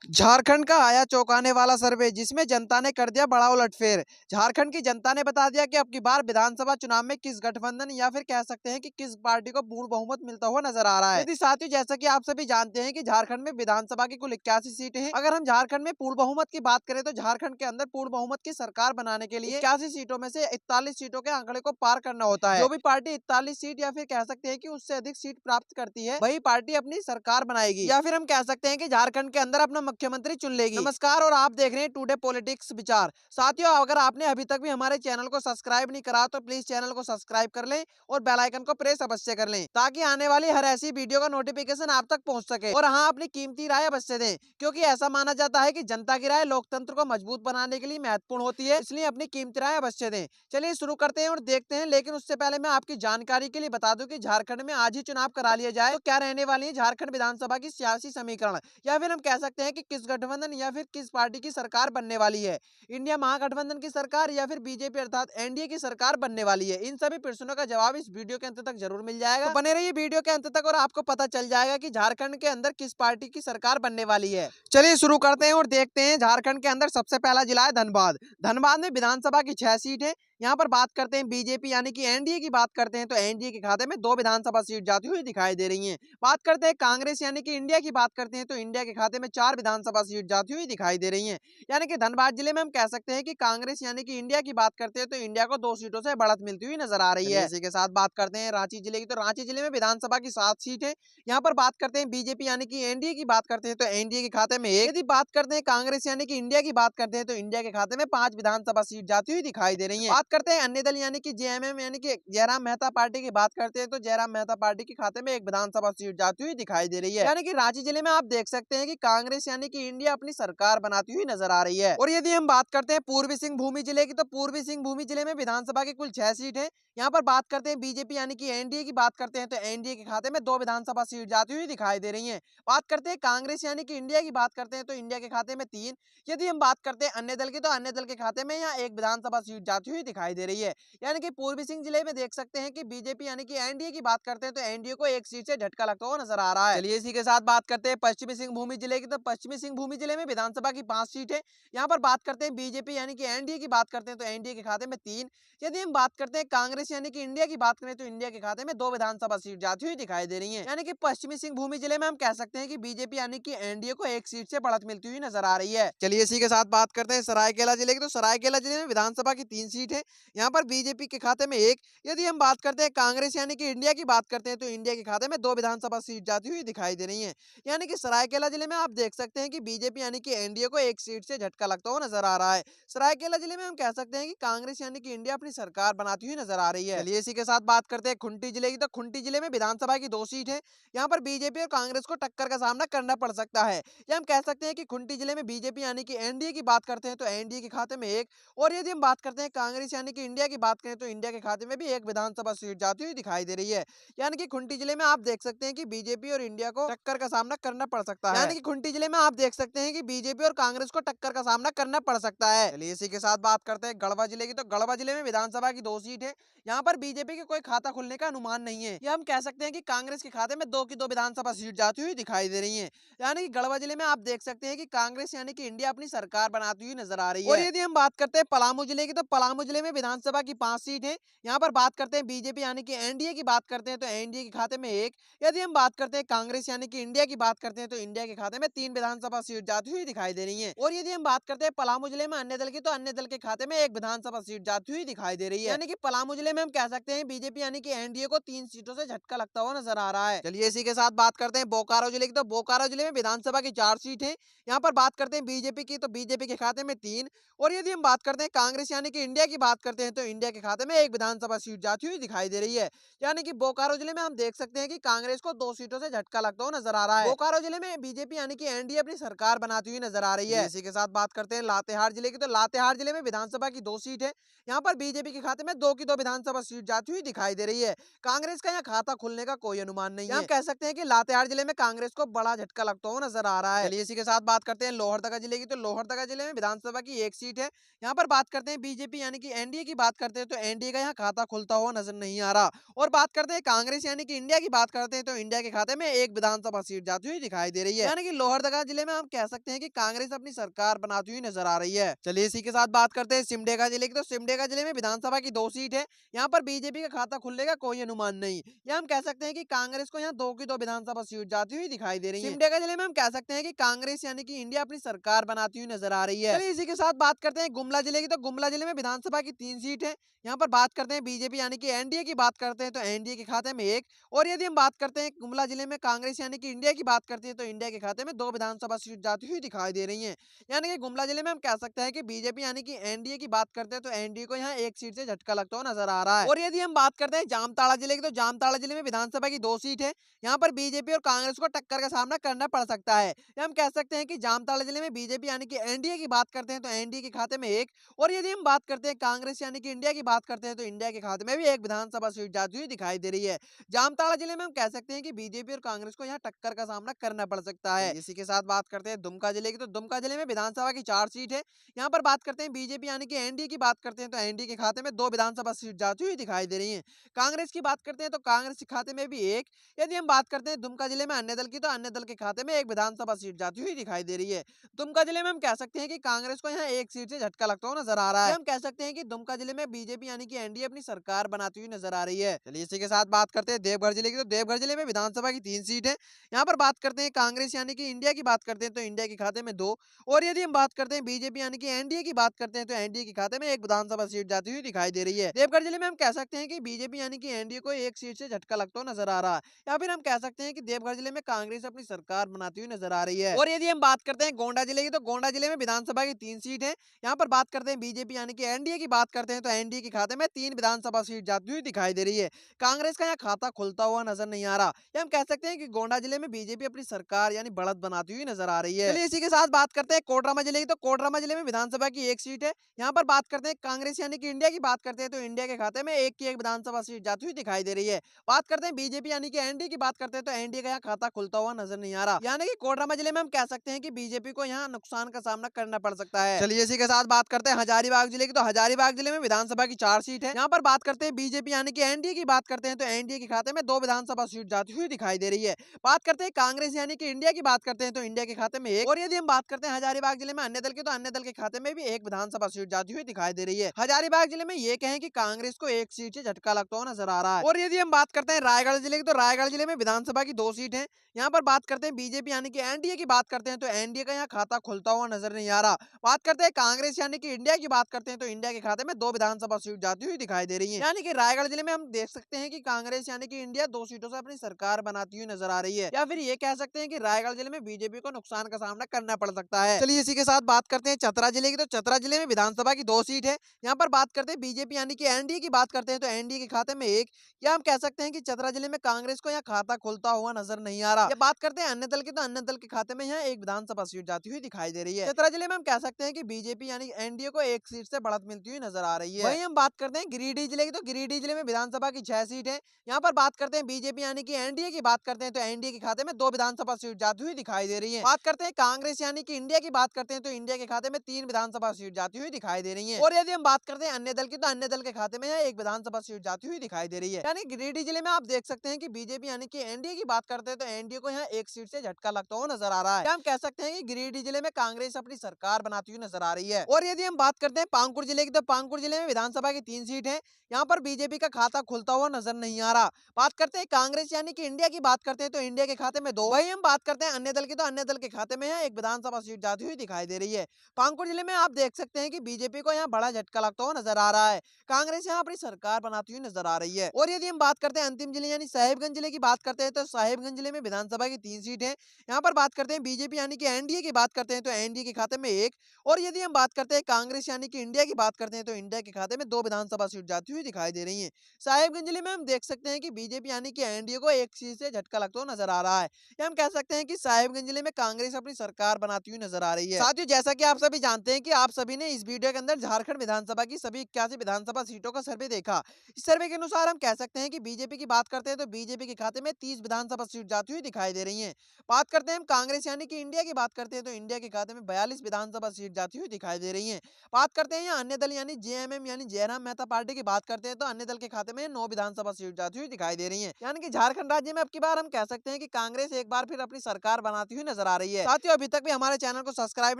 झारखंड का आया चौंकाने वाला सर्वे, जिसमें जनता ने कर दिया बड़ा उलटफेर। झारखंड की जनता ने बता दिया कि अब की बार विधानसभा चुनाव में किस गठबंधन या फिर कह सकते हैं कि किस पार्टी को पूर्ण बहुमत मिलता हुआ नजर आ रहा है। यदि साथियों, जैसा कि आप सभी जानते हैं कि झारखंड में विधानसभा की कुल 81 सीटें हैं। अगर हम झारखंड में पूर्ण बहुमत की बात करें तो झारखंड के अंदर पूर्ण बहुमत की सरकार बनाने के लिए 81 सीटों में से 41 सीटों के आंकड़े को पार करना होता है। जो भी पार्टी 41 सीट या फिर कह सकते हैं कि उससे अधिक सीट प्राप्त करती है, वही पार्टी अपनी सरकार बनाएगी, या फिर हम कह सकते हैं कि झारखंड के अंदर अपना मुख्यमंत्री चुन लेगी। नमस्कार, और आप देख रहे हैं टुडे पॉलिटिक्स विचार। साथियों, अगर आपने अभी तक भी हमारे चैनल को सब्सक्राइब नहीं करा तो प्लीज चैनल को सब्सक्राइब कर लें और बेल आइकन को प्रेस अवश्य कर लें, ताकि आने वाली हर ऐसी वीडियो का नोटिफिकेशन आप तक पहुंच सके। और हाँ, अपनी कीमती राय अवश्य दें, क्योंकि ऐसा माना जाता है कि जनता की राय लोकतंत्र को मजबूत बनाने के लिए महत्वपूर्ण होती है, इसलिए अपनी कीमती राय अवश्य दें। चलिए शुरू करते हैं और देखते हैं, लेकिन उससे पहले मैं आपकी जानकारी के लिए बता दूं कि झारखंड में आज ही चुनाव करा लिया जाए तो क्या रहने वाली है झारखंड विधानसभा की सियासी समीकरण, या फिर हम कह सकते हैं कि किस गठबंधन या फिर किस पार्टी की सरकार बनने वाली है। इंडिया महागठबंधन की सरकार या फिर बीजेपी अर्थात एनडीए की सरकार बनने वाली है। इन सभी प्रश्नों का जवाब इस वीडियो के अंत तक जरूर मिल जाएगा, तो बने रहिए वीडियो के अंत तक और आपको पता चल जाएगा कि झारखंड के अंदर किस पार्टी की सरकार बनने वाली है। चलिए शुरू करते हैं और देखते हैं। झारखंड के अंदर सबसे पहला जिला है धनबाद। धनबाद में विधानसभा की 6 सीट है। यहाँ पर बात करते हैं बीजेपी यानी कि एनडीए की बात करते हैं तो एनडीए के खाते में 2 विधानसभा सीट जाती हुई दिखाई दे रही हैं। बात करते हैं कांग्रेस यानी कि इंडिया की बात करते हैं तो इंडिया के खाते में 4 विधानसभा सीट जाती हुई दिखाई दे रही हैं। यानी कि धनबाद जिले में हम कह सकते हैं कि कांग्रेस यानी कि इंडिया की बात करते हैं तो इंडिया को 2 सीटों से बढ़त मिलती हुई नजर आ रही है। इसी के साथ बात करते हैं रांची जिले की, तो रांची जिले में विधानसभा की 7 सीट है। यहाँ पर बात करते हैं बीजेपी यानी कि एनडीए की बात करते हैं तो एनडीए के खाते में 1। यदि बात करते हैं कांग्रेस यानी कि इंडिया की बात करते हैं तो इंडिया के खाते में 5 विधानसभा सीट जाती हुई दिखाई दे रही है। बात करते हैं अन्य दल यानी कि जेएमएम यानी कि जयराम मेहता पार्टी की बात करते हैं तो जयराम मेहता पार्टी के खाते में 1 विधानसभा सीट जाती हुई दिखाई दे रही है। यानी कि रांची जिले में आप देख सकते हैं कि कांग्रेस यानी कि इंडिया अपनी सरकार बनाती हुई नजर आ रही है। और यदि हम बात करते हैं पूर्वी सिंहभूमि जिले की, तो पूर्वी सिंहभूमि जिले में विधानसभा की कुल 6 सीट है। यहाँ पर बात करते हैं बीजेपी यानी कि एनडीए की बात करते हैं तो एनडीए के खाते में 2 विधानसभा सीट जाती हुई दिखाई दे रही है। बात करते हैं कांग्रेस यानी कि इंडिया की बात करते हैं तो इंडिया के खाते में 3। यदि हम बात करते हैं अन्य दल की, तो अन्य दल के खाते में यहाँ 1 विधानसभा सीट जाती हुई दिखाई दे रही है। यानी कि पूर्वी सिंह जिले में देख सकते हैं कि बीजेपी यानी कि एनडीए की बात करते हैं तो एनडीए को 1 सीट से झटका लगता हुआ नजर आ रहा है। चलिए इसी के साथ बात करते हैं पश्चिमी सिंहभूमि जिले की, तो पश्चिमी सिंहभूमि जिले में विधानसभा की 5 सीट है। यहाँ पर बात करते हैं बीजेपी यानी कि एनडीए की बात करते हैं तो एनडीए के खाते में 3। यदि हम बात करते हैं कांग्रेस यानी कि इंडिया की बात करें तो इंडिया के खाते में 2 विधानसभा सीट जाती हुई दिखाई दे रही है। यानी कि पश्चिमी सिंहभूमि जिले में हम कह सकते हैं कि बीजेपी यानी कि एनडीए को 1 सीट से बढ़त मिलती हुई नजर आ रही है। चलिए इसी के साथ बात करते हैं सरायकेला जिले की, तो सरायकेला जिले में विधानसभा की 3 सीट है। यहाँ पर बीजेपी के खाते में 1। यदि हम बात करते हैं कांग्रेस यानी कि इंडिया की बात करते हैं तो इंडिया के खाते में 2 विधानसभा सीट जाती हुई दिखाई दे रही है। यानी कि सरायकेला जिले में आप देख सकते हैं कि बीजेपी यानी कि एनडीए को 1 सीट से झटका लगता हुआ नजर आ रहा है। सरायकेला जिले में हम कह सकते हैं कि कांग्रेस यानी कि इंडिया अपनी सरकार बनाती हुई नजर आ रही है। चलिए इसी के साथ बात करते हैं खुंटी जिले की, तो खुंटी जिले में विधानसभा की 2 सीट है। यहाँ पर बीजेपी और कांग्रेस को टक्कर का सामना करना पड़ सकता है। या हम कह सकते हैं कि खुंटी जिले में बीजेपी यानी कि एनडीए की बात करते हैं तो एनडीए के खाते में 1। और यदि हम बात करते हैं कांग्रेस यानी कि इंडिया की बात करें तो इंडिया के खाते में भी 1 विधानसभा सीट जाती हुई दिखाई दे रही है। यानी कि खुंटी जिले में आप देख सकते हैं कि बीजेपी और इंडिया को टक्कर का सामना करना पड़ सकता है। यानी कि खुंटी जिले में आप देख सकते हैं कि बीजेपी और कांग्रेस को टक्कर का सामना करना पड़ सकता है। चलिए इसी के साथ बात करते हैं गढ़वा जिले की, तो गढ़वा जिले में विधानसभा की 2 सीट है। यहाँ पर बीजेपी के कोई खाता खुलने का अनुमान नहीं है। या हम कह सकते हैं कि कांग्रेस के खाते में 2 की 2 विधानसभा सीट जाती हुई दिखाई दे रही है। यानी कि गढ़वा जिले में आप देख सकते हैं कि कांग्रेस यानी कि इंडिया अपनी सरकार बनाती हुई नजर आ रही है। और यदि हम बात करते हैं पलामू जिले की, तो पलामू जिले में विधानसभा की 5 सीट है। यहाँ पर बात करते हैं बीजेपी यानी कि एनडीए की बात करते हैं तो एनडीए के खाते में 1। यदि हम बात करते हैं कांग्रेस यानी कि इंडिया की बात करते हैं तो इंडिया के खाते में 3 विधानसभा सीट जाती हुई दिखाई दे रही है। और यदि हम बात करते हैं पलामू जिले में अन्य दल की, तो अन्य दल के खाते में 1 विधानसभा सीट जाती हुई दिखाई दे रही है। यानी कि पलामू जिले में हम कह सकते हैं बीजेपी यानी कि एनडीए को 3 सीटों से झटका लगता हुआ नजर आ रहा है। चलिए इसी के साथ बात करते हैं बोकारो जिले की, तो बोकारो जिले में विधानसभा की 4 सीट है। यहाँ पर बात करते हैं बीजेपी की, तो बीजेपी के खाते में 3। और यदि हम बात करते हैं कांग्रेस यानी कि इंडिया की बात करते हैं तो इंडिया के खाते में 1 विधानसभा सीट जाती हुई दिखाई दे रही है। यानी कि बोकारो जिले में हम देख सकते हैं कि कांग्रेस को 2 सीटों से झटका लगता हुआ नजर आ रहा है। बोकारो जिले में बीजेपी यानी कि एनडीए अपनी सरकार बनाती हुई नजर आ रही है। इसी के साथ बात करते हैं लातेहार जिले की, तो लातेहार जिले में विधानसभा की 2 सीट है। यहाँ पर बीजेपी के खाते में 2 की 2 विधानसभा सीट जाती हुई दिखाई दे रही है। कांग्रेस का यहाँ खाता खुलने का कोई अनुमान नहीं है। हम कह सकते हैं कि लातेहार जिले में कांग्रेस को बड़ा झटका लगता हुआ नजर आ रहा है। चलिए इसी के साथ बात करते हैं लोहरदगा जिले की, तो लोहरदगा जिले में विधानसभा की 1 सीट है। यहाँ पर बात करते हैं बीजेपी यानी कि एनडीए की बात करते हैं तो एनडीए का यहाँ खाता खुलता हुआ नजर नहीं आ रहा। और बात करते हैं कांग्रेस यानी कि इंडिया की बात करते हैं तो इंडिया के खाते में एक विधानसभा सीट जाती हुई दिखाई दे रही है। यानी कि लोहरदगा जिले में हम कह सकते हैं कि कांग्रेस अपनी सरकार बनाती हुई नजर आ रही है। चलिए इसी के साथ बात करते हैं सिमडेगा जिले की। तो सिमडेगा जिले में विधानसभा की 2 सीट है। यहाँ पर बीजेपी का खाता खुलने का कोई अनुमान नहीं। या हम कह सकते हैं कि कांग्रेस को यहाँ 2 की 2 विधानसभा सीट जाती हुई दिखाई दे रही है। सिमडेगा जिले में हम कह सकते हैं कि कांग्रेस यानी कि इंडिया अपनी सरकार बनाती हुई नजर आ रही है। चलिए इसी के साथ बात करते हैं गुमला जिले की। तो गुमला जिले में विधानसभा की 3 सीट है। यहाँ पर बात करते हैं बीजेपी यानी कि एनडीए की बात करते हैं तो एनडीए के खाते में 1। और यदि हम बात करते हैं गुमला जिले में कांग्रेस यानी कि इंडिया की बात करते हैं तो इंडिया के खाते में 2 विधानसभा सीट जाती हुई दिखाई दे रही है। यानी कि गुमला जिले में हम कह सकते हैं कि बीजेपी यानी कि एनडीए की बात करते हैं तो एनडीए को यहाँ 1 सीट से झटका लगता हुआ नजर आ रहा है। और यदि हम बात करते हैं जामताड़ा जिले की। तो जामताड़ा जिले में विधानसभा की 2 सीट है। यहाँ पर बीजेपी और कांग्रेस को टक्कर का सामना करना पड़ सकता है। या हम कह सकते हैं कि जामताड़ा जिले में बीजेपी यानी कि एनडीए की बात करते हैं तो एनडीए के खाते में 1। और यदि हम बात करते हैं कांग्रेस यानी कि इंडिया की बात करते हैं तो इंडिया के खाते में भी 1 विधानसभा सीट जाती हुई दिखाई दे रही है। जामताड़ा जिले में हम कह सकते हैं कि बीजेपी और कांग्रेस को यहाँ टक्कर का सामना करना पड़ सकता है। इसी के साथ बात करते हैं दुमका जिले की। तो दुमका जिले में विधानसभा की 4 सीट है। यहाँ पर बात करते हैं बीजेपी यानी कि एनडीए की बात करते हैं तो एनडीए के खाते में 2 विधानसभा सीट जाती हुई दिखाई दे रही है। कांग्रेस की बात करते हैं तो कांग्रेस के खाते में भी 1। यदि हम बात करते हैं दुमका जिले में अन्य दल की। तो अन्य दल के खाते में 1 विधानसभा सीट जाती हुई दिखाई दे रही है। दुमका जिले में हम कह सकते हैं कि कांग्रेस को यहाँ 1 सीट से झटका लगता हुआ नजर आ रहा है। हम कह सकते हैं कि दुमका जिले में बीजेपी यानी कि एनडीए अपनी सरकार बनाती हुई नजर आ रही है। चलिए इसी के साथ बात करते हैं देवघर जिले की। तो देवघर जिले में विधानसभा की 3 सीट है। यहाँ पर बात करते हैं कांग्रेस यानी कि इंडिया की बात करते हैं तो इंडिया के खाते में 2। और यदि हम बात करते हैं बीजेपी यानी कि एनडीए की बात करते हैं तो एनडीए के खाते में 1 विधानसभा सीट जाती हुई दिखाई दे रही है। देवघर जिले में हम कह सकते हैं कि बीजेपी यानी कि एनडीए को 1 सीट से झटका लगता हुआ नजर आ रहा है। या फिर हम कह सकते हैं कि देवघर जिले में कांग्रेस अपनी सरकार बनाती हुई नजर आ रही है। और यदि हम बात करते हैं गोंडा जिले की। तो गोंडा जिले में विधानसभा की 3 सीट है। यहाँ पर बात करते हैं बीजेपी यानी कि एनडीए की बात करते हैं तो एनडीए के खाते में 3 विधानसभा सीट जाती हुई दिखाई दे रही है। कांग्रेस का यहाँ खाता खुलता हुआ नजर नहीं आ रहा। या हम कह सकते हैं कि गोंडा जिले में बीजेपी अपनी सरकार यानी बढ़त बनाती हुई नजर आ रही है। चलिए इसी के साथ बात करते हैं कोडरमा जिले की। तो कोडरमा जिले में विधानसभा की 1 सीट है। यहाँ पर बात करते हैं कांग्रेस यानी कि इंडिया की बात करते हैं तो इंडिया के खाते में 1 की 1 विधानसभा सीट जाती हुई दिखाई दे रही है। बात करते हैं बीजेपी यानी कि एनडीए की बात करते हैं तो एनडीए का यहाँ खाता खुलता हुआ नजर नहीं आ रहा। यानी कि कोडरमा जिले में हम कह सकते हैं कि बीजेपी को यहाँ नुकसान का सामना करना पड़ सकता है। चलिए इसी के साथ बात करते हैं हजारीबाग जिले की। तो हजारीबाग जिले में विधानसभा की 4 सीट है। यहाँ पर बात करते हैं बीजेपी यानी कि एनडीए की बात करते हैं तो एनडीए के खाते में 2 विधानसभा सीट जाती हुई दिखाई दे रही है। बात करते हैं कांग्रेस यानी कि इंडिया की बात करते हैं तो इंडिया के खाते में 1। और यदि हम बात करते हैं हजारीबाग जिले में अन्य दल की। तो अन्य दल के खाते में भी 1 विधानसभा सीट जाती हुई दिखाई दे रही है। हजारीबाग जिले में ये कहें कि कांग्रेस को 1 सीट से झटका लगता हुआ नजर आ रहा है। और यदि हम बात करते हैं रायगढ़ जिले की। तो रायगढ़ जिले में विधानसभा की 2 सीट है। यहाँ पर बात करते हैं बीजेपी यानी कि एनडीए की बात करते हैं तो एनडीए का यहाँ खाता खुलता हुआ नजर नहीं आ रहा। बात करते हैं कांग्रेस यानी कि इंडिया की बात करते हैं तो इंडिया के खाते में 2 विधानसभा सीट जाती हुई दिखाई दे रही है। यानी कि रायगढ़ जिले में हम देख सकते हैं कि कांग्रेस यानी कि इंडिया 2 सीटों से अपनी सरकार बनाती हुई नजर आ रही है। या फिर ये कह सकते हैं कि रायगढ़ जिले में बीजेपी को नुकसान का सामना करना पड़ सकता है। चलिए इसी के साथ बात करते हैं चतरा जिले की। तो चतरा जिले में विधानसभा की 2 सीट है। यहाँ पर बात करते हैं बीजेपी यानी कि एनडीए की बात करते हैं तो एनडीए के खाते में 1। या हम कह सकते हैं कि चतरा जिले में कांग्रेस को यहाँ खाता खुलता हुआ नजर नहीं आ रहा। या बात करते हैं अन्य दल की। तो अन्य दल के खाते में यहाँ 1 विधानसभा सीट जाती हुई दिखाई दे रही है। चतरा जिले में हम कह सकते हैं कि बीजेपी यानी एनडीए को 1 सीट से बढ़त मिलती हुई नजर आ रही है। वहीं हम बात करते हैं गिरिडीह जिले की। तो गिरिडीह जिले में विधानसभा की 6 सीट है। यहाँ पर बात करते हैं बीजेपी यानी कि एनडीए की बात करते हैं तो एनडीए के खाते में 2 विधानसभा सीट जाती हुई दिखाई दे रही है। बात करते हैं कांग्रेस यानी कि इंडिया की बात करते हैं तो इंडिया के खाते में 3 विधानसभा सीट जाती हुई दिखाई दे रही है। और यदि हम बात करते हैं अन्य दल की। तो अन्य दल के खाते में 1 विधानसभा सीट जाती हुई दिखाई दे रही है। यानी गिरिडीह जिले में आप देख सकते हैं कि बीजेपी यानी कि एनडीए की बात करते हैं तो एनडीए को यहाँ 1 सीट से झटका लगता हुआ नजर आ रहा है। हम कह सकते हैं कि गिरिडीह जिले में कांग्रेस अपनी सरकार बनाती हुई नजर आ रही है। और यदि हम बात करते हैं पाकुड़ जिले की। तो पाकुड़ जिले में विधानसभा की 3 सीट है। यहाँ पर बीजेपी का खाता खुलता हुआ नजर नहीं आ रहा। बात करते हैं कांग्रेस यानी कि इंडिया की बात करते हैं तो इंडिया के खाते में 2। वहीं हम बात करते हैं अन्य दल की। तो अन्य दल के खाते में यहाँ 1 विधानसभा सीट जाती हुई दिखाई दे रही है। पाकुड़ जिले में आप देख सकते हैं कि बीजेपी को यहाँ बड़ा झटका लगता हुआ नजर आ रहा है। कांग्रेस यहाँ अपनी सरकार बनाती हुई नजर आ रही है। और यदि हम बात करते हैं अंतिम जिले यानी साहिबगंज जिले की बात करते हैं तो साहिबगंज जिले में विधानसभा की 3 सीट है। यहाँ पर बात करते हैं बीजेपी यानी कि एनडीए की बात करते हैं तो एनडीए के खाते में 1। और यदि हम बात करते हैं कांग्रेस यानी कि इंडिया की बात करते हैं तो इंडिया के खाते में 2 विधानसभा सीट जाती हुई दिखाई दे रही है। साहिबगंज जिले में हम देख सकते हैं कि बीजेपी यानी कि एनडीए को 1 सीट से झटका लगता हुआ नजर आ रहा है। या हम कह सकते हैं कि साहिबगंज जिले में कांग्रेस अपनी सरकार बनाती हुई नजर आ रही है। साथियों जैसा कि आप सभी जानते हैं कि आप सभी ने इस वीडियो के अंदर झारखंड विधानसभा की सभी 81 विधानसभा सीटों का सर्वे देखा। इस सर्वे के अनुसार हम कह सकते हैं कि बीजेपी की बात करते हैं तो बीजेपी के खाते में 30 विधानसभा सीट जाती हुई दिखाई दे रही है। बात करते हैं हम कांग्रेस यानी कि इंडिया की बात करते हैं तो इंडिया के खाते में 42 विधानसभा सीट जाती हुई दिखाई दे रही है। बात करते हैं या अन्य दल यानी यानी जेएमएम यानी जयराम मेहता पार्टी की बात करते हैं तो अन्य दल के खाते में 9 विधानसभा सीट जाती हुई दिखाई दे रही है। यानी कि झारखंड राज्य में अब की बार हम कह सकते हैं कि कांग्रेस एक बार फिर अपनी सरकार बनाती हुई नजर आ रही है। साथियों, अभी तक भी हमारे चैनल को सब्सक्राइब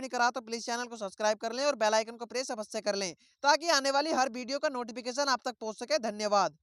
नहीं करा तो प्लीज चैनल को सब्सक्राइब कर लें और बेल आइकन को प्रेस अवश्य कर लें ताकि आने वाली हर वीडियो का नोटिफिकेशन आप तक पहुंच सके। धन्यवाद।